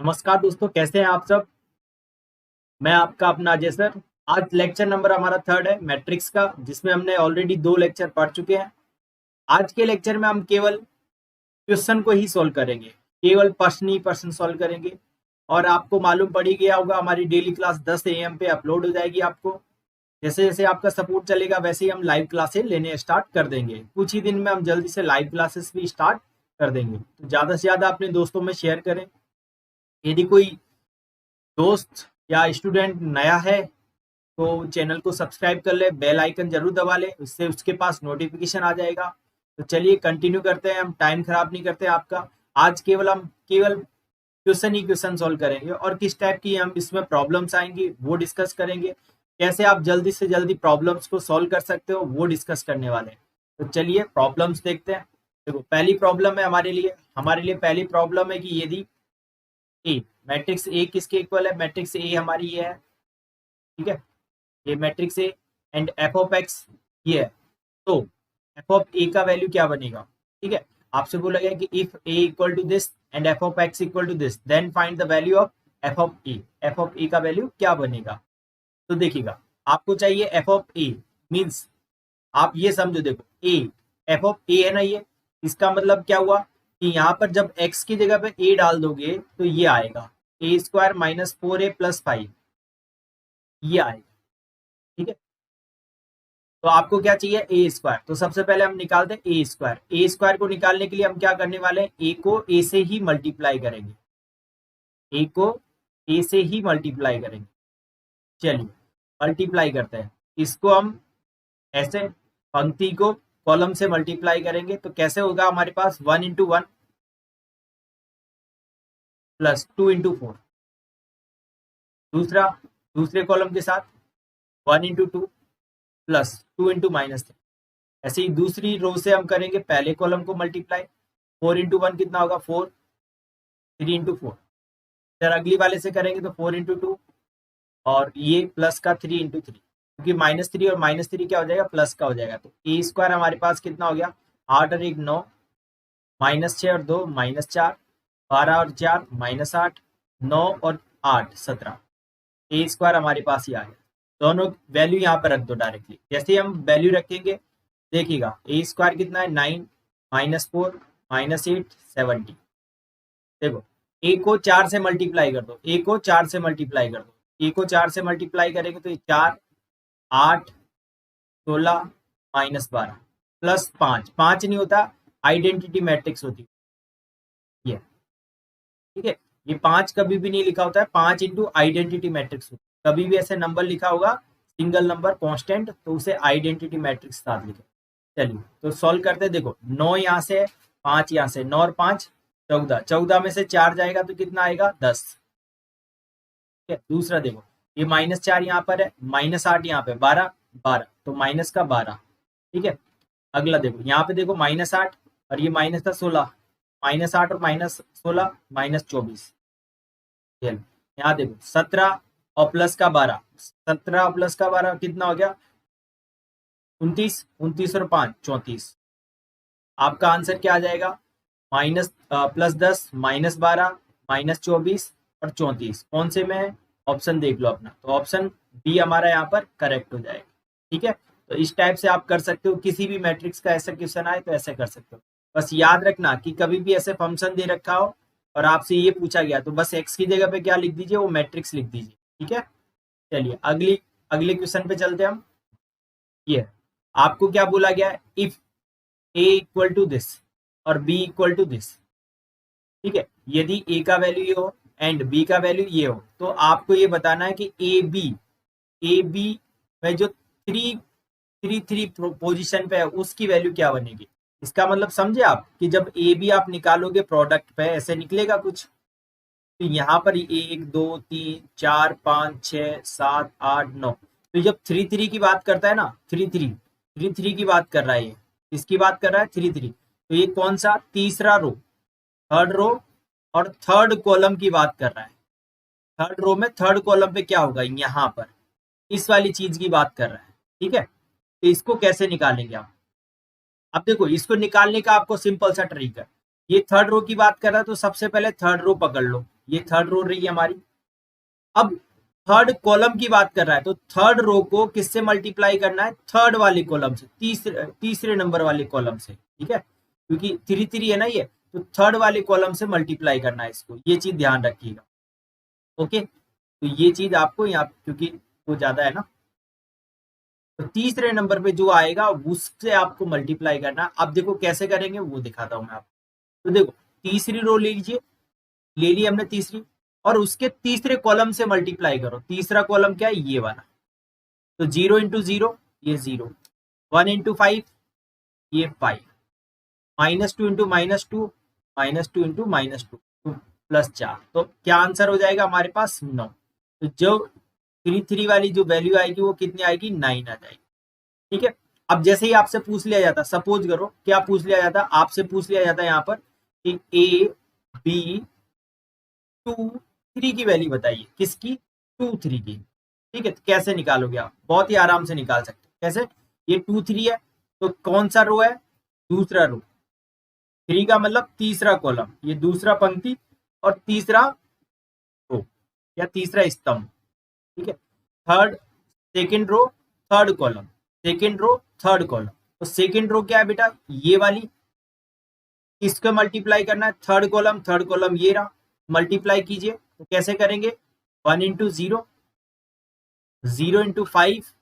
नमस्कार दोस्तों, कैसे हैं आप सब। मैं आपका अपना अजय सर। आज लेक्चर नंबर हमारा थर्ड है मैट्रिक्स का, जिसमें हमने ऑलरेडी 2 लेक्चर पढ़ चुके हैं। आज के लेक्चर में हम केवल क्वेश्चन को ही सॉल्व करेंगे, केवल प्रश्न ही प्रश्न सॉल्व करेंगे। और आपको मालूम पड़ ही गया होगा, हमारी डेली क्लास 10 AM पे अपलोड हो जाएगी। आपको जैसे जैसे आपका सपोर्ट चलेगा वैसे ही हम लाइव क्लासेस लेने स्टार्ट कर देंगे। कुछ ही दिन में हम जल्दी से लाइव क्लासेस भी स्टार्ट कर देंगे, तो ज़्यादा से ज़्यादा अपने दोस्तों में शेयर करें। यदि कोई दोस्त या स्टूडेंट नया है तो चैनल को सब्सक्राइब कर ले, बेल आइकन जरूर दबा ले, उससे उसके पास नोटिफिकेशन आ जाएगा। तो चलिए कंटिन्यू करते हैं, हम टाइम खराब नहीं करते आपका। आज हम केवल क्वेश्चन ही क्वेश्चन सॉल्व करेंगे, और किस टाइप की हम इसमें प्रॉब्लम्स आएंगी वो डिस्कस करेंगे। कैसे आप जल्दी से जल्दी प्रॉब्लम्स को सॉल्व कर सकते हो वो डिस्कस करने वाले हैं। तो चलिए प्रॉब्लम्स देखते हैं। देखो, पहली प्रॉब्लम है हमारे लिए पहली प्रॉब्लम है कि यदि ए मैट्रिक्स ए किसके इक्वल है। मैट्रिक्स ए हमारी ये है, ठीक है, ये matrix A and f of x ये है। तो एफ ऑफ ए का वैल्यू क्या बनेगा, ठीक है। आपसे बोला गया कि if A equal to this and f of x equal to this then find the value of f of A. F of A का वैल्यू क्या बनेगा। तो देखिएगा, आपको चाहिए एफ ऑफ ए, मीन्स आप ये समझो, देखो ए एफ ऑफ ए है ना, ये इसका मतलब क्या हुआ कि यहाँ पर जब x की जगह पे a डाल दोगे तो ये आएगा a² - 4a + 5, ये आएगा, ठीक है। तो आपको क्या चाहिए a²। तो सबसे पहले हम निकालते हैं a² को निकालने के लिए हम क्या करने वाले हैं, a को a से ही मल्टीप्लाई करेंगे, a को a से ही मल्टीप्लाई करेंगे। चलिए मल्टीप्लाई करते हैं, इसको हम ऐसे पंक्ति को कॉलम से मल्टीप्लाई करेंगे। तो कैसे होगा, हमारे पास 1 × 1 + 2 × 4, दूसरे कॉलम के साथ 1 × 2 + 2 × -3। ऐसे ही दूसरी रो से हम करेंगे पहले कॉलम को मल्टीप्लाई, 4 × 1 कितना होगा 4, 3 × 4। फिर अगली वाले से करेंगे तो 4 × 2 और ये प्लस का 3 × 3, क्योंकि -3 और -3 क्या हो जाएगा, प्लस का हो जाएगा। तो a² हमारे पास कितना हो गया, 8 और 1 9, -6 और 2 -4, 12 और 4 -8, 9 और 8 17। a² हमारे पास ही आ गया। दोनों वैल्यू यहाँ पर रख दो डायरेक्टली। जैसे हम वैल्यू रखेंगे, देखिएगा a² कितना है 9 -4 -8 70। देखो a को 4 से मल्टीप्लाई कर दो, a को 4 से मल्टीप्लाई कर दो, a को 4 से मल्टीप्लाई करेंगे तो 4 8 16 -12 + 5, 5 नहीं होता, आइडेंटिटी मैट्रिक्स होती है, ठीक है। ये 5 कभी भी नहीं लिखा होता है, 5 × आइडेंटिटी मैट्रिक्स होती है। कभी भी ऐसे नंबर लिखा होगा सिंगल नंबर कांस्टेंट तो उसे आइडेंटिटी मैट्रिक्स साथ लिखे। चलिए तो सॉल्व करते हैं। देखो 9 यहाँ से, 5 यहाँ से, 9 और 5 14, 14 में से 4 जाएगा तो कितना आएगा 10, ठीक है। दूसरा देखो, ये -4 यहाँ पर है, -8 यहाँ पे, 12 12 तो माइनस का 12, ठीक है। अगला देखो, यहाँ पे देखो -8 और ये माइनस का 16, -8 और -16 -24। यहाँ देखो 17 और प्लस का 12, 17 और प्लस का 12 कितना हो गया 29, 29 और 5 34। आपका आंसर क्या आ जाएगा, +10 -12 -24 और 34। कौन से में है, ऑप्शन देख लो अपना। तो ऑप्शन बी हमारा यहाँ पर करेक्ट हो जाएगा, ठीक है। तो इस टाइप से आप कर सकते हो, किसी भी मैट्रिक्स का ऐसा क्वेश्चन आए तो ऐसे कर सकते हो। बस याद रखना कि कभी भी ऐसे फंक्शन दे रखा हो और आपसे ये पूछा गया तो बस एक्स की जगह पे क्या लिख दीजिए, वो मैट्रिक्स लिख दीजिए, ठीक है। चलिए अगले क्वेश्चन पे चलते हैं हम। ये आपको क्या बोला गया है, if a equal to this और b इक्वल टू दिस, ठीक है। यदि a का वैल्यू ये हो एंड b का वैल्यू ये हो तो आपको ये बताना है कि ए बी में जो 3 पोजीशन पे है उसकी वैल्यू क्या बनेगी। इसका मतलब समझे आप कि जब ए बी आप निकालोगे प्रोडक्ट पे ऐसे निकलेगा कुछ। तो यहाँ पर 1 2 3 4 5 6 7 8 9, तो जब 3 की बात करता है ना, 3 की बात कर रहा है, ये इसकी बात कर रहा है 3, तो ये कौन सा, तीसरा रो, थर्ड रो और थर्ड कॉलम की बात कर रहा है। थर्ड रो में थर्ड कॉलम पे क्या होगा, यहाँ पर इस वाली चीज की बात कर रहा है, ठीक है। तो इसको कैसे निकालेंगे आप, अब देखो इसको निकालने का आपको सिंपल सा ट्रिक है। ये थर्ड रो की बात कर रहा है तो सबसे पहले थर्ड रो पकड़ लो, ये थर्ड रो रही है हमारी। अब थर्ड कॉलम की बात कर रहा है तो थर्ड रो को किससे मल्टीप्लाई करना है, थर्ड वाली कॉलम से, तीसरे नंबर वाले कॉलम से, ठीक है, क्योंकि 3 3 है ना ये, तो थर्ड वाले कॉलम से मल्टीप्लाई करना है इसको, ये चीज ध्यान रखिएगा। ओके, तो ये चीज आपको यहाँ, क्योंकि वो ज्यादा है ना, तो तीसरे नंबर पे जो आएगा उससे आपको मल्टीप्लाई करना है। अब देखो कैसे करेंगे वो दिखाता हूं मैं आपको। तो देखो तीसरी रो ले लीजिए, ले ली हमने तीसरी, और उसके तीसरे कॉलम से मल्टीप्लाई करो। तीसरा कॉलम क्या है, ये वाला, तो 0 इंटू 0 ये 0, 1 इंटू 5 ये 5, -2 इंटू -2 -2 इंटू -2 प्लस 4, तो क्या आंसर हो जाएगा हमारे पास 9। तो जो 3 3 वाली जो वैल्यू आएगी वो कितनी आएगी, 9 आ जाएगी। ठीक है, अब जैसे ही आपसे पूछ लिया जाता, सपोज करो क्या पूछ लिया जाता, आपसे पूछ लिया जाता यहाँ पर कि A B 2 3 की वैल्यू बताइए, किसकी, 2 3 की। ठीक है, तो कैसे निकालोगे आप, बहुत ही आराम से निकाल सकते हो। कैसे, ये 2 3 है तो कौन सा रो है, दूसरा रो, 3 का मतलब तीसरा कॉलम, ये दूसरा पंक्ति और तीसरा रो या तीसरा स्तंभ। ठीक है, third, second row third column, second row third column, तो सेकंड रो क्या है बेटा, ये वाली, इसको मल्टीप्लाई करना है, थर्ड कॉलम ये रहा, मल्टीप्लाई कीजिए। तो कैसे करेंगे, 1 इंटू 0, 0 इंटू 5,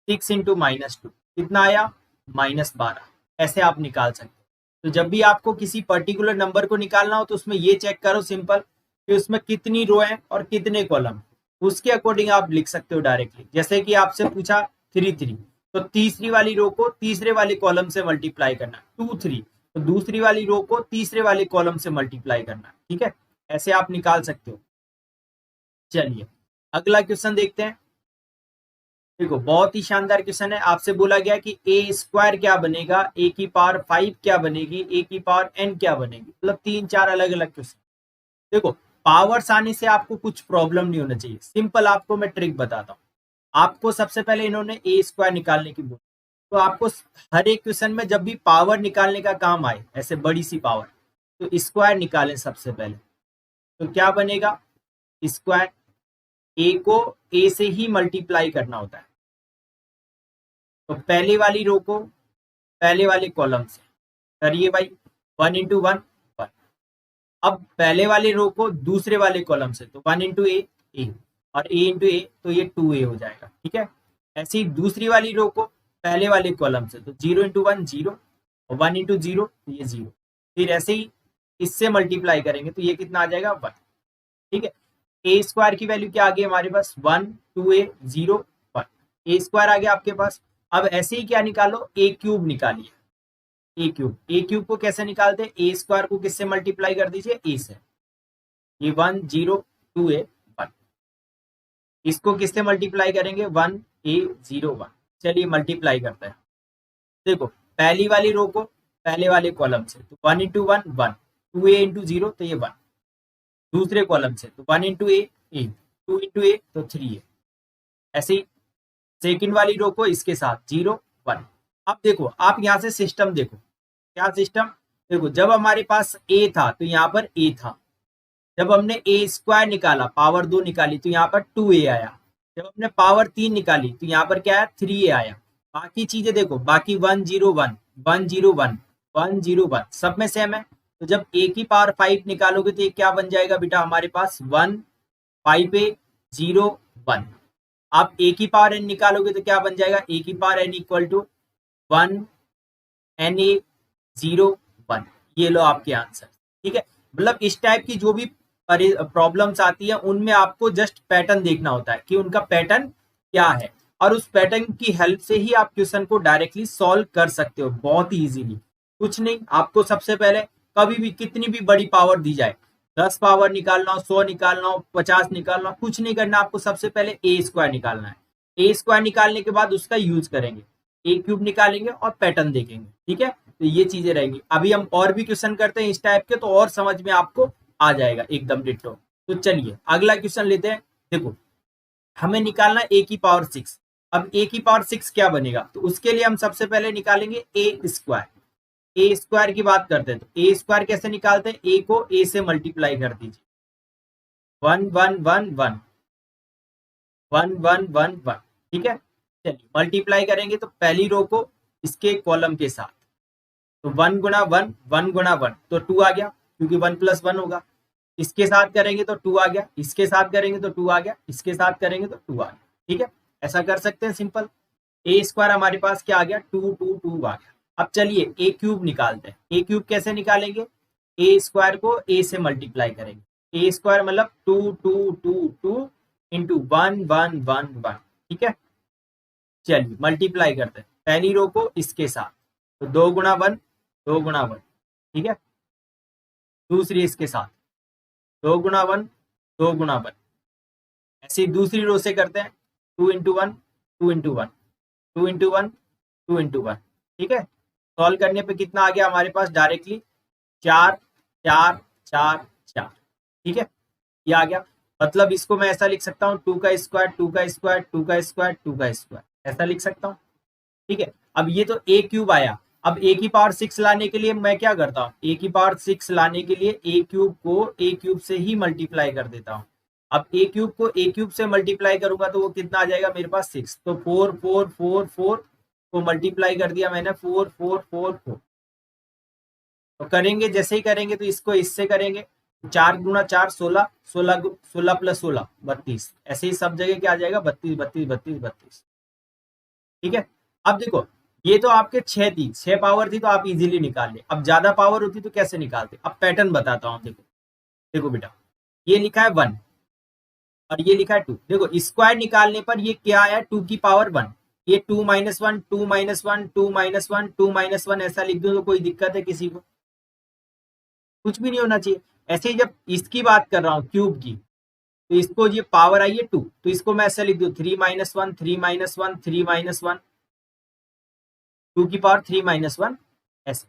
6 इंटू -2, कितना आया, -12। ऐसे आप निकाल सकते हो। तो जब भी आपको किसी पर्टिकुलर नंबर को निकालना हो तो उसमें ये चेक करो सिंपल कि उसमें कितनी रो है और कितने कॉलम, उसके अकॉर्डिंग आप लिख सकते हो डायरेक्टली। जैसे कि आपसे पूछा 3 3, तो तीसरी वाली रो को तीसरे वाले कॉलम से मल्टीप्लाई करना, 2 3, तो दूसरी वाली रो को तीसरे वाले कॉलम से मल्टीप्लाई करना। ठीक है, ऐसे आप निकाल सकते हो। चलिए अगला क्वेश्चन देखते हैं। देखो बहुत ही शानदार क्वेश्चन है, आपसे बोला गया कि ए स्क्वायर क्या बनेगा, ए की पावर 5 क्या बनेगी, ए की पावर n क्या बनेगी, मतलब 3 4 अलग अलग क्वेश्चन। देखो पावर्स आने से आपको कुछ प्रॉब्लम नहीं होना चाहिए, सिंपल आपको मैं ट्रिक बताता हूँ। आपको सबसे पहले इन्होंने ए स्क्वायर निकालने की बोली, तो आपको हर एक क्वेश्चन में जब भी पावर निकालने का काम आए, ऐसे बड़ी सी पावर, तो स्क्वायर निकालें सबसे पहले। तो क्या बनेगा, स्क्वायर, ए को ए से ही मल्टीप्लाई करना होता है, तो पहले वाली रो को पहले वाले कॉलम से करिए भाई, 1 इंटू 1 1। अब पहले वाले रो को दूसरे वाले कॉलम से, तो 1 इंटू ए, और ए इंटू ए, तो ये 2a हो जाएगा। ठीक है, ऐसे ही दूसरी वाली रो को पहले वाले कॉलम से, तो 0 इंटू 1 0, और 1 इंटू 0 तो ये 0। फिर ऐसे ही इससे मल्टीप्लाई करेंगे तो ये कितना आ जाएगा, 1। ठीक है, ए स्क्वायर की वैल्यू क्या आ गई हमारे पास, 1 2a 0 1, ए स्क्वायर आ गया आपके पास। अब ऐसे ही क्या निकालो, ए क्यूब निकालिए, ए क्यूब, ए क्यूब को कैसे निकालते हैं, ए स्क्वायर को किससे मल्टीप्लाई कर दीजिए, ए से, ये 1 0 2a 1, इसको किससे मल्टीप्लाई करेंगे, 1a 0 1। चलिए मल्टीप्लाई करते हैं। देखो पहली वाली रो को पहले वाले कॉलम से, तो 1 इंटू 1 1, 2a इंटू 0 तो ये 1, दूसरे कॉलम से, तो 1 इंटू ए 2 इंटू ए तो 3a। ऐसे ही सेकंड वाली रो को इसके साथ 0 1। अब देखो आप यहाँ से सिस्टम देखो, क्या सिस्टम, देखो जब हमारे पास a था तो यहाँ पर a था, जब हमने ए स्क्वायर निकाला, पावर 2 निकाली, तो यहाँ पर 2a आया, जब हमने पावर 3 निकाली तो यहाँ पर क्या आया, 3a आया। बाकी चीजें देखो, बाकी 1 0 1 1 0 1 1 0 1 सब में सेम है। तो जब a की पावर 5 निकालोगे तो ये क्या बन जाएगा बेटा, हमारे पास 1 5a 0 1। आप a की पावर n निकालोगे तो क्या बन जाएगा, a की power n equal to 1 na 0 1। ये लो आपके आंसर। ठीक है, मतलब इस टाइप की जो भी प्रॉब्लम्स आती है उनमें आपको जस्ट पैटर्न देखना होता है कि उनका पैटर्न क्या है, और उस पैटर्न की हेल्प से ही आप क्वेश्चन को डायरेक्टली सॉल्व कर सकते हो बहुत ही इजीली। कुछ नहीं, आपको सबसे पहले कभी भी कितनी भी बड़ी पावर दी जाए, 10 पावर निकालना हो, 100 निकालना हो, 50 निकालना हो, कुछ नहीं करना, आपको सबसे पहले ए स्क्वायर निकालना है। ए स्क्वायर निकालने के बाद उसका यूज करेंगे, ए क्यूब निकालेंगे और पैटर्न देखेंगे। ठीक है, तो ये चीजें रहेंगी। अभी हम और भी क्वेश्चन करते हैं इस टाइप के, तो और समझ में आपको आ जाएगा एकदम डिट्टो। तो चलिए अगला क्वेश्चन लेते हैं। देखो हमें निकालना ए की पावर 6। अब ए की पावर 6 क्या बनेगा, तो उसके लिए हम सबसे पहले निकालेंगे ए स्क्वायर। ए स्क्वायर की बात करते हैं तो ए स्क्वायर कैसे निकालते हैं, ए को ए से मल्टीप्लाई कर दीजिए, 1 1 1 1 1 1 1 1। ठीक है, चलिए मल्टीप्लाई करेंगे तो पहली रो को इसके कॉलम के साथ, तो 1 गुना 1 1 गुना 1 तो 2 आ गया, क्योंकि 1 + 1 होगा। इसके साथ करेंगे तो 2 आ गया, इसके साथ करेंगे तो 2 आ गया, इसके साथ करेंगे तो 2 आ गया। ठीक है, ऐसा कर सकते हैं सिंपल। ए स्क्वायर हमारे पास क्या आ गया, 2 2 2 आ गया। अब चलिए ए क्यूब निकालते हैं। ए क्यूब कैसे निकालेंगे, ए स्क्वायर को ए से मल्टीप्लाई करेंगे। ए स्क्वायर मतलब 2 2 2 2 इंटू 1 1 1 1। ठीक है, चलिए मल्टीप्लाई करते हैं पहली रो को इसके साथ, तो 2 गुना 1 2 गुना 1। ठीक है, दूसरी इसके साथ 2 गुना 1 2 गुना 1। ऐसे ही दूसरी रो से करते हैं 2 इंटू 1 2 इंटू 1 2 इंटू 1 2 इंटू 1। ठीक है, सॉल्व करने पे कितना आ गया हमारे पास, डायरेक्टली 4 4 4 4। ठीक है, ये आ गया। मतलब इसको मैं ऐसा लिख सकता हूँ 2 का स्क्वायर 2 का स्क्वायर 2 का स्क्वायर 2 का स्क्वायर, ऐसा लिख सकता हूँ। ठीक है, अब ये तो ए क्यूब आया। अब ए की पावर 6 लाने के लिए मैं क्या करता हूँ, ए की पावर 6 लाने के लिए ए क्यूब को ए क्यूब से ही मल्टीप्लाई कर देता हूँ। अब ए क्यूब को ए क्यूब से मल्टीप्लाई करूंगा तो वो कितना आ जाएगा मेरे पास 6, तो 4 4 4 4 को मल्टीप्लाई कर दिया मैंने 4 4 4 4। तो करेंगे जैसे ही करेंगे तो इसको इससे करेंगे, 4 गुना 4 16 16 16 + 16 32। ऐसे ही सब जगह क्या आ जाएगा 32 32 32 32। ठीक है, अब देखो ये तो आपके 6 थी, 6 पावर थी तो आप इजीली निकाल ले। अब ज्यादा पावर होती तो कैसे निकालते, अब पैटर्न बताता हूँ। देखो देखो बेटा, ये लिखा है 1 और ये लिखा है 2। देखो स्क्वायर निकालने पर ये क्या आया, 2 की पावर 1। ये 2 - 1 2 - 1 2 - 1 2 - 1 ऐसा लिख दो तो कोई दिक्कत है किसी को, कुछ भी नहीं होना चाहिए। ऐसे ही जब इसकी बात कर रहा हूँ क्यूब की, तो इसको ये पावर आई है 2, तो इसको मैं ऐसे लिख दू 3 - 1 3 - 1 3 - 1 2 की पावर 3 - 1 ऐसे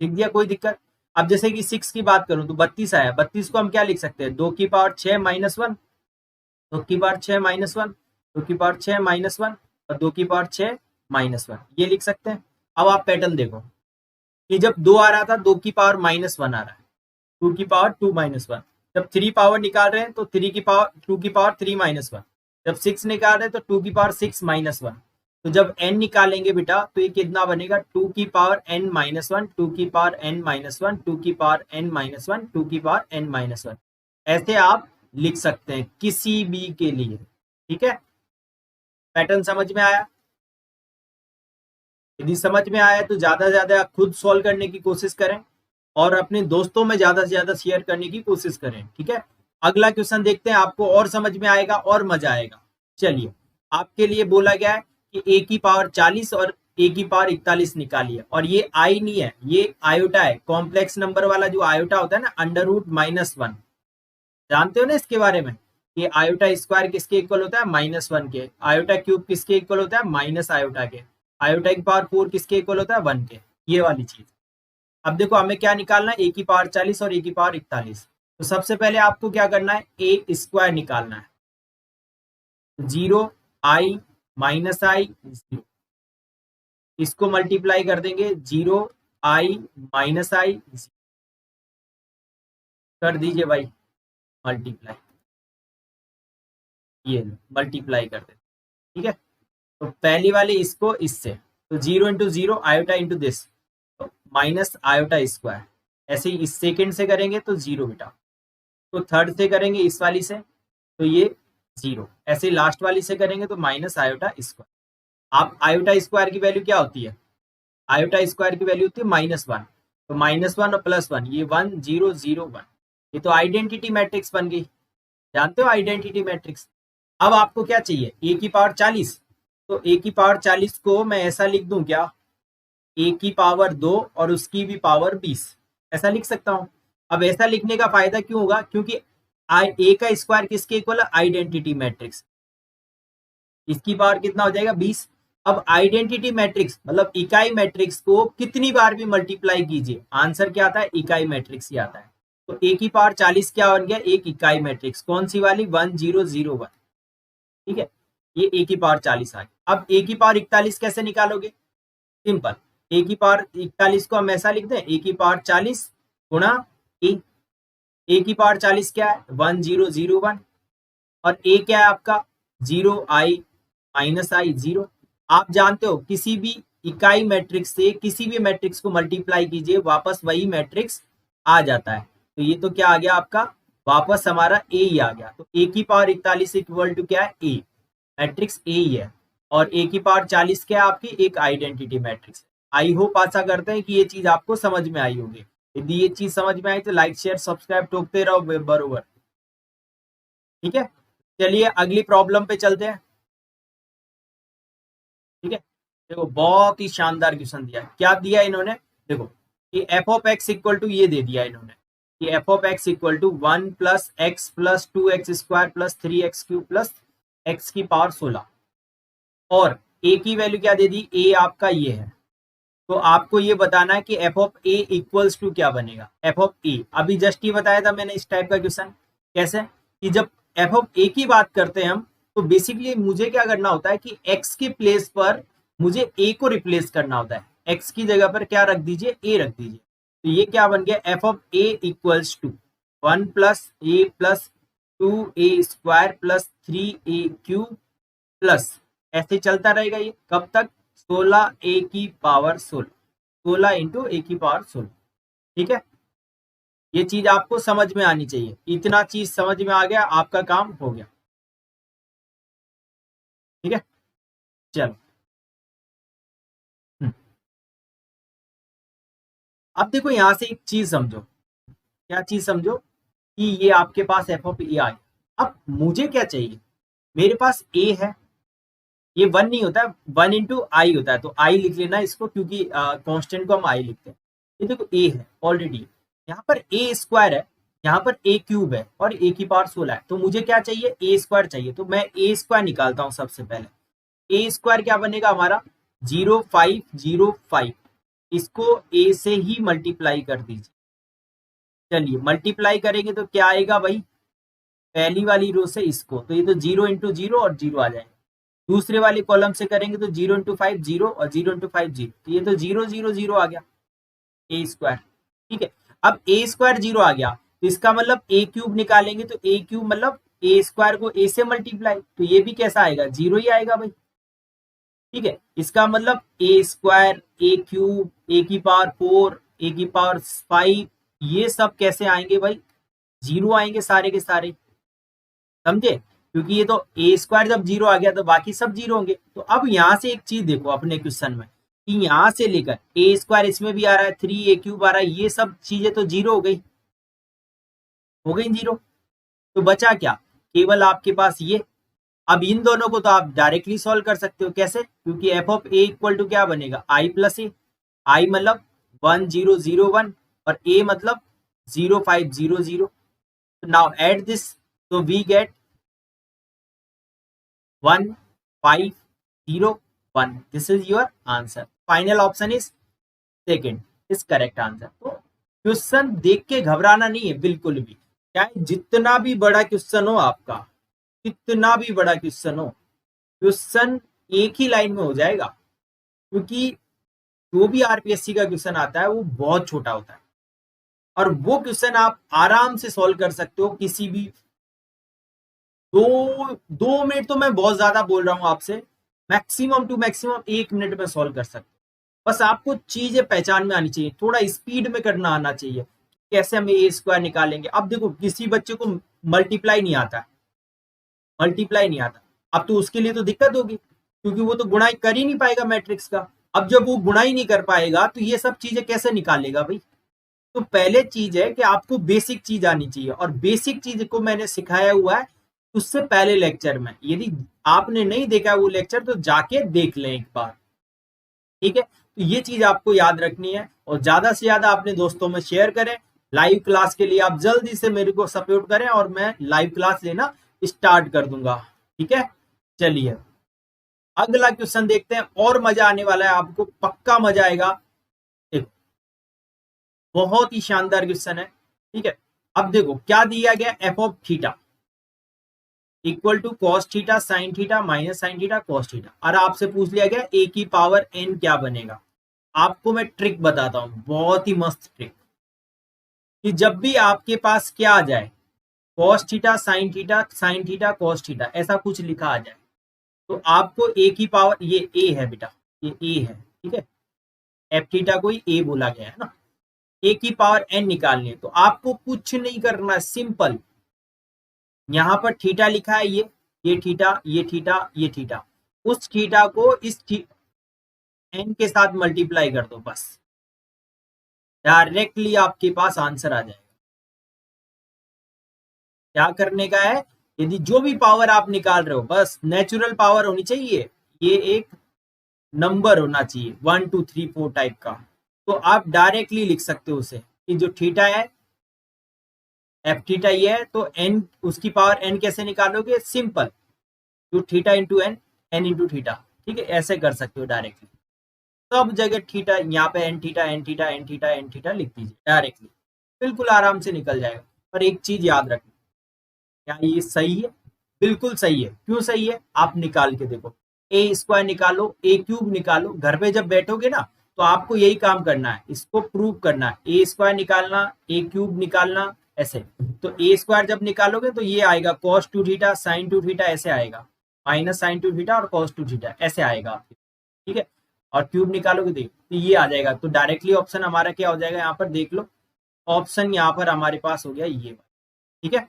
लिख दिया, कोई दिक्कत। अब जैसे कि 6 की बात करूं तो 32 आया, 32 को हम क्या लिख सकते हैं, 2 की पावर 6 - 1 2 की पावर 6 - 1 2 की पावर 6 - 1 और 2 की पावर 6 - 1 ये लिख सकते हैं। अब आप पैटर्न देखो कि जब 2 आ रहा था 2 की पावर -1 आ रहा है, 2 की पावर 2 - 1। जब 3 पावर निकाल रहे हैं तो 3 की पावर 2 की पावर 3 - 1। जब 6 निकाल रहे हैं तो 2 की पावर 6 - 1। तो जब n निकालेंगे बेटा तो ये कितना बनेगा, 2 की पावर n - 1 2 की पावर n - 1 2 की पावर n - 1 2 की पावर n - 1। ऐसे आप लिख सकते हैं किसी भी के लिए। ठीक है, पैटर्न समझ में आया। यदि समझ में आया तो ज्यादा से ज्यादा खुद सॉल्व करने की कोशिश करें और अपने दोस्तों में ज्यादा से ज्यादा शेयर करने की कोशिश करें। ठीक है, अगला क्वेश्चन देखते हैं, आपको और समझ में आएगा और मजा आएगा। चलिए, आपके लिए बोला गया है कि ए की पावर 40 और ए की पावर 41 निकालिए, और ये आई नहीं है, ये आयोटा है। कॉम्प्लेक्स नंबर वाला जो आयोटा होता है ना, √-1, जानते हो ना इसके बारे में। ये आयोटा स्क्वायर किसके इक्वल होता है, -1 के। आयोटा क्यूब किसके इक्वल होता है, माइनस आयोटा के। आयोटा की पावर 4 किसके इक्वल होता है, 1 के। ये वाली चीज। अब देखो हमें क्या निकालना है, ए की पावर 40 और ए की पावर 41। तो सबसे पहले आपको क्या करना है, ए स्क्वायर निकालना है। 0 i -i 0, इसको मल्टीप्लाई कर देंगे 0 i -i 0। कर दीजिए भाई मल्टीप्लाई, ये मल्टीप्लाई कर देते। ठीक है, तो पहली वाली इसको इससे, तो 0 × 0 आयोटा इंटू दिस, तो माइनस आयोटा स्क्वायर। ऐसे ही इस सेकेंड से करेंगे तो 0 बेटा, तो थर्ड से करेंगे इस वाली से तो ये 0। ऐसे ही लास्ट वाली से करेंगे तो माइनस आयोटा स्क्वायर। आप आयोटा स्क्वायर की वैल्यू क्या होती है, आयोटा स्क्वायर की वैल्यू होती है -1। तो -1 और +1 ये 1 0 0 1, ये तो आइडेंटिटी मैट्रिक्स बन गई। जानते हो आइडेंटिटी मैट्रिक्स। अब आपको क्या चाहिए, ए की पावर 40, तो ए की पावर 40 को मैं ऐसा लिख दूं क्या, ए की पावर 2 और उसकी भी पावर 20, ऐसा लिख सकता हूं। अब ऐसा लिखने का फायदा क्यों होगा, क्योंकि ए का स्क्वायर किसके इक्वल है, आइडेंटिटी मैट्रिक्स। इसकी पावर कितना हो जाएगा, 20। अब आइडेंटिटी मैट्रिक्स मतलब इकाई मैट्रिक्स को कितनी बार भी मल्टीप्लाई कीजिए, आंसर क्या आता है, इकाई मैट्रिक्स ही आता है। तो ए की पावर 40 क्या बन गया, एक इकाई मैट्रिक्स। कौन सी वाली, 1 0 0 1। ठीक है, ये ए की पावर 40 आ गई। अब ए की पावर 41 कैसे निकालोगे, सिंपल। ए की पावर 41 को हम ऐसा लिखते हैं, ए की पावर 40 गुणा ए। ए की पावर 40 क्या है 1001 और ए क्या है आपका 0i माइनस आई 0। आप जानते हो किसी भी इकाई मैट्रिक्स से किसी भी मैट्रिक्स को मल्टीप्लाई कीजिए वापस वही मैट्रिक्स आ जाता है। तो ये तो क्या आ गया आपका वापस हमारा ए ही आ गया। तो ए की पावर 41 इक्वल टू क्या है ए, मैट्रिक्स ए ही है। और ए की पावर 40 क्या है आपकी एक आइडेंटिटी मैट्रिक्स है। आई होप आशा करते हैं कि ये चीज आपको समझ में आई होगी। यदि ये चीज समझ में आई तो लाइक शेयर सब्सक्राइब ठोकते रहो बरोबर। ठीक है, चलिए अगली प्रॉब्लम पे चलते हैं। ठीक है, देखो बहुत ही शानदार क्वेश्चन दिया है। क्या दिया इन्होंने, देखो कि f of x equal to ये दे दिया इन्होंने कि f of x equal to 1 plus x plus 2x square plus 3x cube plus x की पावर 16 और ए की वैल्यू क्या दे दी, ए आपका ये है। तो आपको ये बताना है कि f of a equals to क्या बनेगा, एफ ऑफ ए। अभी जस्ट ही बताया था मैंने इस टाइप का क्वेश्चन। कैसे कि जब एफ ऑफ ए की बात करते हैं हम तो बेसिकली मुझे क्या करना होता है कि एक्स के प्लेस पर मुझे ए को रिप्लेस करना होता है। एक्स की जगह पर क्या रख दीजिए, ए रख दीजिए। तो ये क्या बन गया f of a equals to 1 plus a plus 2a square plus 3a cube plus ऐसे चलता रहेगा ये कब तक 16 ए की पावर 16, 16 इंटू ए की पावर 16। ठीक है, ये चीज आपको समझ में आनी चाहिए। इतना चीज समझ में आ गया आपका काम हो गया। ठीक है, चलो अब देखो यहां से एक चीज समझो। क्या चीज समझो कि ये आपके पास एफ ऑफ ए आई। अब मुझे क्या चाहिए, मेरे पास ए है, ये 1 नहीं होता, 1 इंटू आई होता है। तो आई लिख लेना इसको क्योंकि कांस्टेंट को हम आई लिखते हैं। ये देखो ए है ऑलरेडी, यहाँ पर ए स्क्वायर है, यहाँ पर ए क्यूब है और ए की पावर 16 है। तो मुझे क्या चाहिए, ए स्क्वायर चाहिए। तो मैं ए स्क्वायर निकालता हूँ सबसे पहले। ए स्क्वायर क्या बनेगा हमारा 0505। इसको ए से ही मल्टीप्लाई कर दीजिए। चलिए मल्टीप्लाई करेंगे तो क्या आएगा भाई, पहली वाली रो से इसको, तो ये तो 0 इंटू 0 और 0 आ जाएगा। दूसरे वाले कॉलम से करेंगे तो 0 इंटू 5 0 और 0 इंटू 5 0, तो ये तो 0 0 0 आ गया ए स्क्वायर। ठीक है, अब ए स्क्वायर 0 आ गया तो इसका मतलब ए क्यूब निकालेंगे तो ए क्यूब मतलब ए स्क्वायर को ए से मल्टीप्लाई, तो ये भी कैसा आएगा 0 ही आएगा भाई। ठीक है, इसका मतलब ए स्क्वायर ए क्यूब ए की पावर 4 ए की पावर 5 ये सब कैसे आएंगे भाई, 0 आएंगे सारे के सारे। समझे, क्योंकि ये तो ए स्क्वायर जब 0 आ गया तो बाकी सब 0 होंगे। तो अब यहां से एक चीज देखो अपने क्वेश्चन में कि यहां से लेकर ए स्क्वायर इसमें भी आ रहा है, 3a क्यूब आ रहा है, ये सब चीजें तो 0 हो गई 0। तो बचा क्या, केवल आपके पास ये। अब इन दोनों को तो आप डायरेक्टली सॉल्व कर सकते हो। कैसे, क्योंकि f of a equal to क्या बनेगा आई प्लस ए। आई मतलब 1001 और ए मतलब 0500। Now add this, so we get 1501. This is your answer. Final option is second is correct answer. तो क्वेश्चन देख के घबराना नहीं है बिल्कुल भी, चाहे जितना भी बड़ा क्वेश्चन हो आपका, कितना भी बड़ा क्वेश्चन हो, क्वेश्चन एक ही लाइन में हो जाएगा। क्योंकि जो भी आरपीएससी का क्वेश्चन आता है वो बहुत छोटा होता है और वो क्वेश्चन आप आराम से सॉल्व कर सकते हो किसी भी 2 मिनट, तो मैं बहुत ज्यादा बोल रहा हूं आपसे, मैक्सिमम टू मैक्सिमम 1 मिनट में सॉल्व कर सकते। बस आपको चीजें पहचान में आनी चाहिए, थोड़ा स्पीड में करना आना चाहिए। कैसे हम ए स्क्वायर निकालेंगे। अब देखो किसी बच्चे को मल्टीप्लाई नहीं आता, मल्टीप्लाई नहीं आता, अब तो उसके लिए तो दिक्कत होगी क्योंकि वो तो गुणाई कर ही नहीं पाएगा मैट्रिक्स का। अब जब वो गुणाई नहीं कर पाएगा तो ये सब चीजें कैसे निकालेगा भाई। तो पहले चीज है कि आपको बेसिक चीज आनी चाहिए और बेसिक चीज को मैंने सिखाया हुआ है उससे पहले लेक्चर में। यदि आपने नहीं देखा वो लेक्चर तो जाके देख लें एक बार। ठीक है, तो ये चीज आपको याद रखनी है और ज्यादा से ज्यादा अपने दोस्तों में शेयर करें। लाइव क्लास के लिए आप जल्दी से मेरे को सपोर्ट करें और मैं लाइव क्लास लेना स्टार्ट कर दूंगा। ठीक है, चलिए अगला क्वेश्चन देखते हैं और मजा आने वाला है आपको, पक्का मजा आएगा। देखो बहुत ही शानदार क्वेश्चन है। ठीक है, अब देखो क्या दिया गया, f of theta equal to cos theta sine theta minus sine theta cos theta. और आपसे पूछ लिया गया ए की पावर एन क्या बनेगा। आपको मैं ट्रिक बताता हूं, बहुत ही मस्त ट्रिक। कि जब भी आपके पास क्या आ जाए, cos theta sin theta cos theta, ऐसा कुछ लिखा आ जाए, तो आपको ए की पावर, ये ए है बेटा, ये ए है, ठीक है, एफ थीटा को ही ए बोला गया है ना, ए की पावर एन निकालनी है। तो आपको कुछ नहीं करना, सिंपल, यहां पर थीटा लिखा है, ये थीटा, ये थीटा, ये थीटा, उस थीटा को इस एन के साथ मल्टीप्लाई कर दो, बस डायरेक्टली आपके पास आंसर आ जाएगा। क्या करने का है, यदि जो भी पावर आप निकाल रहे हो, बस नेचुरल पावर होनी चाहिए, ये एक नंबर होना चाहिए 1 2 3 4 टाइप का, तो आप डायरेक्टली लिख सकते हो उसे कि जो थीटा है एफ थीटा ये है, तो एन, उसकी पावर एन कैसे निकालोगे, सिंपल, जो theta into n, n into theta, ठीक है, ऐसे कर सकते हो डायरेक्टली। सब जगह थीटा, यहाँ पे n theta n theta n theta n theta लिख दीजिए डायरेक्टली, बिल्कुल आराम से निकल जाएगा। पर एक चीज याद रखना, क्या ये सही है, बिल्कुल सही है। क्यों सही है, आप निकाल के देखो, ए स्क्वायर निकालो, ए क्यूब निकालो, घर पे जब बैठोगे ना तो आपको यही काम करना है, इसको प्रूव करना है, ए स्क्वायर निकालना, ए क्यूब निकालना, ऐसे। तो ए स्क्वायर जब निकालोगे तो ये आएगा cos 2 थीटा sin 2 थीटा, ऐसे आएगा, माइनस sin 2 थीटा और cos 2 थीटा, ऐसे आएगा आपके, ठीक है। और क्यूब निकालोगे तो ये आ जाएगा, तो डायरेक्टली ऑप्शन हमारा क्या हो जाएगा, यहाँ पर देख लो, ऑप्शन यहाँ पर हमारे पास हो गया ये, ठीक है।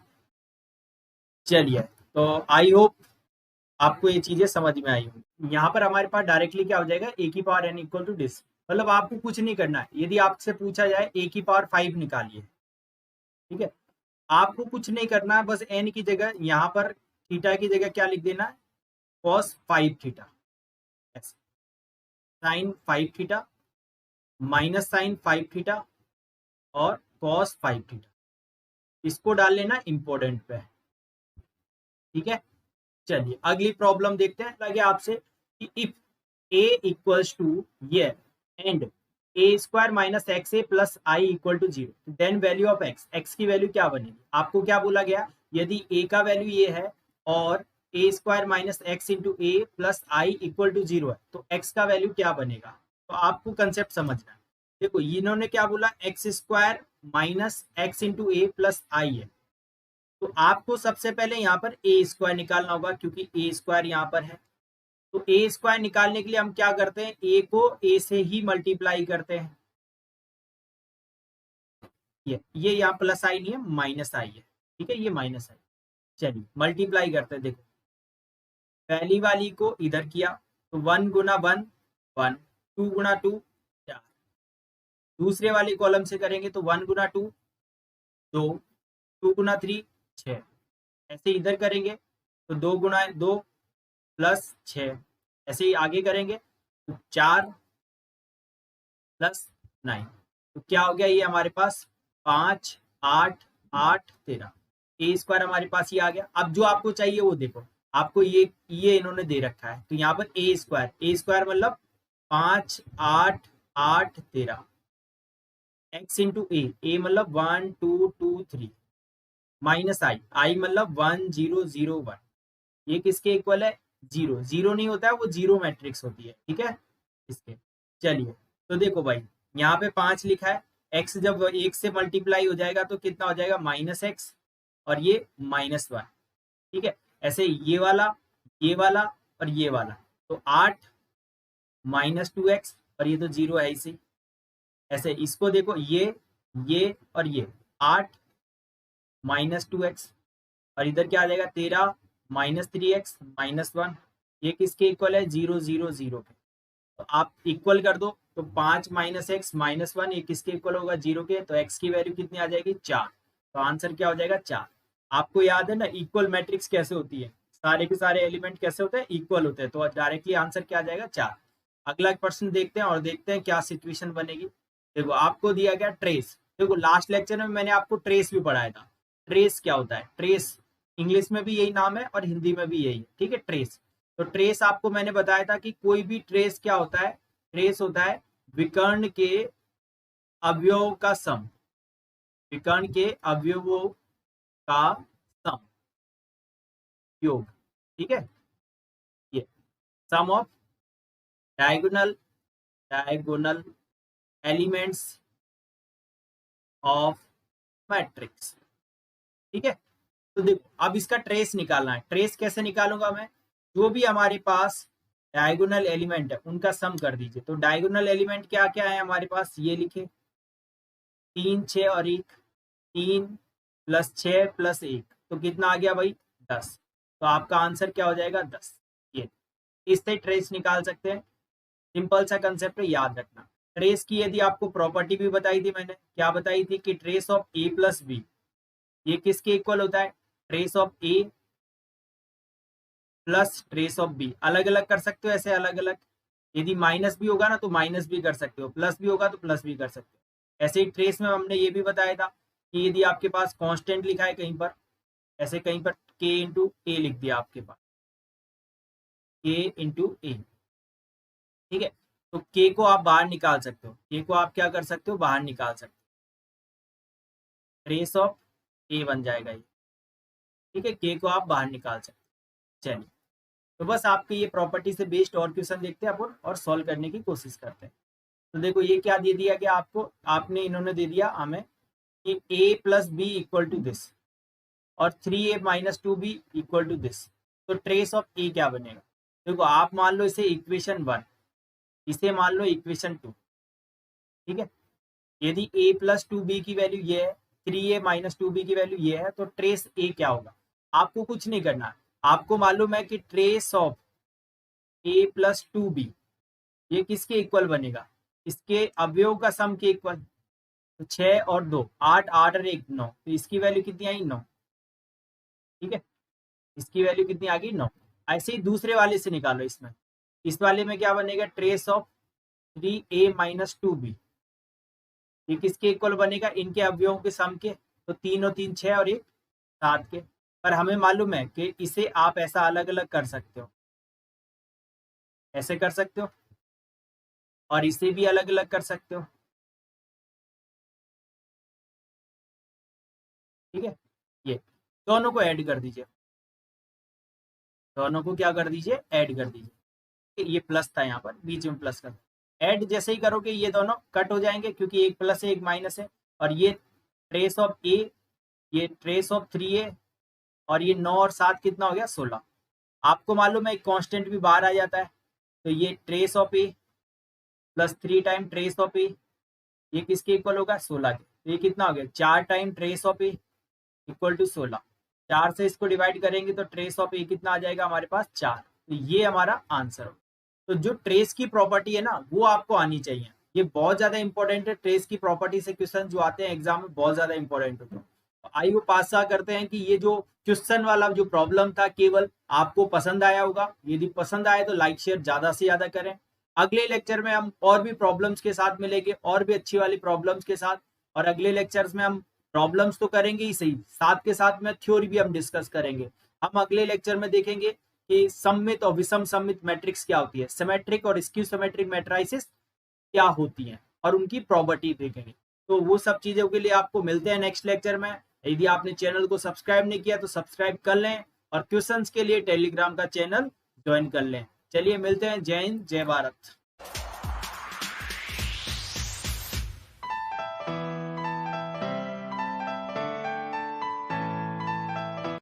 चलिए, तो आई होप आपको ये चीजें समझ में आई होगी। यहाँ पर हमारे पास डायरेक्टली क्या हो जाएगा, ए की power n equal to this, मतलब आपको कुछ नहीं करना है। यदि आपसे पूछा जाए ए की पावर 5 निकालिए, ठीक है, आपको कुछ नहीं करना है, बस एन की जगह यहाँ पर थीटा की जगह क्या लिख देना है, cos 5 theta, sine 5 theta, minus sine 5 theta और cos 5 थीटा, इसको डाल लेना इंपॉर्टेंट पे, ठीक है। चलिए अगली प्रॉब्लम देखते हैं। लगे आपसे कि इफ a इक्वल्स टू ये and a square minus x a plus I equal to 0, then value of x, x की वैल्यू क्या बनेगी। आपको क्या बोला गया, यदि a का वैल्यू ये है और A square minus x into A plus I equal to 0 है, तो x का वैल्यू क्या बनेगा। तो आपको कंसेप्ट समझना है। देखो इन्होंने क्या बोला, x square minus x into A plus I है, तो आपको सबसे पहले यहाँ पर ए स्क्वायर निकालना होगा, क्योंकि ए स्क्वायर यहाँ पर है। तो ए स्क्वायर निकालने के लिए हम क्या करते हैं, ए को ए से ही मल्टीप्लाई करते हैं, ये यहाँ प्लस आई नहीं है, माइनस आई है, ठीक है, ये माइनस आई। चलिए मल्टीप्लाई करते हैं, देखो पहली वाली को इधर किया तो 1 गुना 1 1, 2 गुना 2 4, दूसरे वाले कॉलम से करेंगे तो 1 गुना 2 2, 2 गुना 3 6, ऐसे इधर करेंगे तो 2 गुना 2 प्लस 6, ऐसे ही आगे करेंगे तो 4 प्लस 9, तो क्या हो गया, ये हमारे पास 5 8 8 13, ए स्क्वायर हमारे पास ये आ गया। अब जो आपको चाहिए वो देखो, आपको ये इन्होंने दे रखा है, तो यहाँ पर ए स्क्वायर मतलब 5 8 8 13, एक्स इंटू ए मतलब 1 2 2 3, माइनस आई मतलब 1 0 0 1, ये किसके इक्वल है, 0 0 नहीं होता है, वो जीरो मैट्रिक्स होती है, ठीक है इसके। चलिए तो देखो भाई, यहाँ पे 5 लिखा है, एक्स जब 1 से मल्टीप्लाई हो जाएगा तो कितना हो जाएगा, माइनस एक्स, और ये माइनस 1, ठीक है। ऐसे ये वाला और ये वाला, तो 8 माइनस 2x, और ये तो 0 है इसी। ऐसे इसको देखो, ये और ये 8 माइनस 2x, और इधर क्या आ जाएगा 13 माइनस 3x माइनस 1, ये किसके इक्वल है, 0 0 0 के। तो आप इक्वल कर दो, तो 5 माइनस एक्स माइनस 1, ये किसके इक्वल होगा, 0 के, तो x की वैल्यू कितनी आ जाएगी, 4, तो आंसर क्या हो जाएगा 4। आपको याद है ना इक्वल मैट्रिक्स कैसे होती है, सारे के सारे एलिमेंट कैसे होते हैं, इक्वल होते हैं, तो डायरेक्टली आंसर क्या आ जाएगा 4। अगला क्वेश्चन देखते हैं और देखते हैं क्या सिचुएशन बनेगी। देखो आपको दिया गया ट्रेस, देखो लास्ट लेक्चर में मैंने आपको ट्रेस भी पढ़ाया था। ट्रेस क्या होता है, ट्रेस इंग्लिश में भी यही नाम है और हिंदी में भी यही है, ठीक है ट्रेस। तो ट्रेस आपको मैंने बताया था कि कोई भी ट्रेस क्या होता है, ट्रेस होता है विकर्ण के अवयव का सम, विकर्ण के अवयवों का सम, योग, ठीक है, ये sum of diagonal elements of matrix. ठीक है, तो देखो अब इसका ट्रेस निकालना है। ट्रेस कैसे निकालूंगा मैं, जो भी हमारे पास डायगोनल एलिमेंट है उनका सम कर दीजिए। तो डायगोनल एलिमेंट क्या क्या है हमारे पास, ये लिखे 3 6 और 1, 3 प्लस 6 प्लस 1, तो कितना आ गया भाई 10। तो आपका आंसर क्या हो जाएगा 10। ये इससे ट्रेस निकाल सकते हैं, सिंपल सा कंसेप्ट है, याद रखना। ट्रेस की यदि आपको प्रॉपर्टी भी बताई थी मैंने, क्या बताई थी कि trace of A plus b ये किसके इक्वल होता है, trace of A plus trace of b. अलग अलग कर सकते हो ऐसे, अलग अलग, यदि माइनस भी होगा ना तो माइनस भी कर सकते हो, प्लस भी होगा तो प्लस भी कर सकते हो। ऐसे ही ट्रेस में हमने ये भी बताया था कि यदि आपके पास कांस्टेंट लिखा है कहीं पर, ऐसे कहीं पर के इंटू ए लिख दिया आपके पास, के इंटू ए, ठीक है, तो के को आप बाहर निकाल सकते हो, के को आप क्या कर सकते हो, बाहर निकाल सकते हो, ट्रेस ऑफ ए बन जाएगा ये। ठीक है, के को आप बाहर निकाल सकते हो। चलिए, तो बस आपके ये प्रॉपर्टी से बेस्ड और क्वेश्चन देखते हैं अपन और सॉल्व करने की कोशिश करते हैं। तो देखो ये क्या दे दिया गया आपको, आपने इन्होंने दे दिया हमें कि a plus b equal to this और 3a minus 2b equal to this. तो ट्रेस ऑफ a क्या बनेगा, देखो आप मान लो इसे इक्वेशन 1, इसे मान लो इक्वेशन 2। ठीक है, यदि a प्लस 2b की वैल्यू ये है, 3a माइनस 2b की वैल्यू ये है, तो ट्रेस a क्या होगा। आपको कुछ नहीं करना, आपको मालूम है कि trace of a plus 2b ये किसके इक्वल बनेगा, इसके अवयव का सम के इक्वल। तो 6 और 2 8, 8 और 1 9, तो इसकी वैल्यू कितनी आई 9। ठीक है, इसकी वैल्यू कितनी आ गई 9। ऐसे ही दूसरे वाले से निकालो, इसमें इस वाले में क्या बनेगा, trace of 3a minus 2b ये किसके इक्वल बनेगा, इनके अवयवों के सम के। तो 3 और 3 6 और 1 7 के। पर हमें मालूम है कि इसे आप ऐसा अलग अलग कर सकते हो, ऐसे कर सकते हो और इसे भी अलग अलग कर सकते हो। ठीक है, ये दोनों को ऐड कर दीजिए, दोनों को क्या कर दीजिए, ऐड कर दीजिए। ये प्लस था यहाँ पर, बीच में प्लस कर, ऐड जैसे ही करोगे ये दोनों कट हो जाएंगे क्योंकि एक प्लस है एक माइनस है। और ये ट्रेस ऑफ ए, ये ट्रेस ऑफ 3a और ये 9 और 7 कितना हो गया 16। आपको मालूम है एक कांस्टेंट भी बाहर आ जाता है, तो ये trace of A plus 3 time trace of A ये किसके इक्वल होगा 16 के। तो ये कितना हो गया 4 time trace of a equal to 16। 4 से इसको डिवाइड करेंगे तो ट्रेस ऑफ ए कितना आ जाएगा हमारे पास 4। तो ये हमारा आंसर हो। तो जो ट्रेस की प्रॉपर्टी है ना वो आपको आनी चाहिए, ये बहुत ज्यादा इंपॉर्टेंट है। ट्रेस की प्रॉपर्टी से क्वेश्चन जो आते हैं एग्जाम में बहुत ज्यादा इंपॉर्टेंट होते हैं। तो आई वो आशा करते हैं कि ये जो क्वेश्चन वाला जो प्रॉब्लम था केवल आपको पसंद आया होगा। यदि पसंद आए तो लाइक शेयर ज्यादा से ज्यादा करें। अगले लेक्चर में हम और भी प्रॉब्लम्स के साथ मिलेंगे, और भी अच्छी वाली प्रॉब्लम्स के साथ। और अगले लेक्चर्स में हम प्रॉब्लम्स तो करेंगे ही सही, साथ के साथ में थ्योरी भी हम डिस्कस करेंगे। हम अगले लेक्चर में देखेंगे कि सममित और विषम सममित मैट्रिक्स क्या होती है, सिमेट्रिक और स्क्यू सिमेट्रिक मैट्रिसेस क्या होती हैं, और उनकी प्रॉपर्टी देखेंगे। तो वो सब चीजों के लिए आपको मिलते हैं नेक्स्ट लेक्चर में। यदि आपने चैनल को सब्सक्राइब नहीं किया तो सब्सक्राइब कर लें, और क्वेश्चंस के लिए टेलीग्राम का चैनल ज्वाइन कर लें। चलिए मिलते हैं, जय हिंद जय भारत।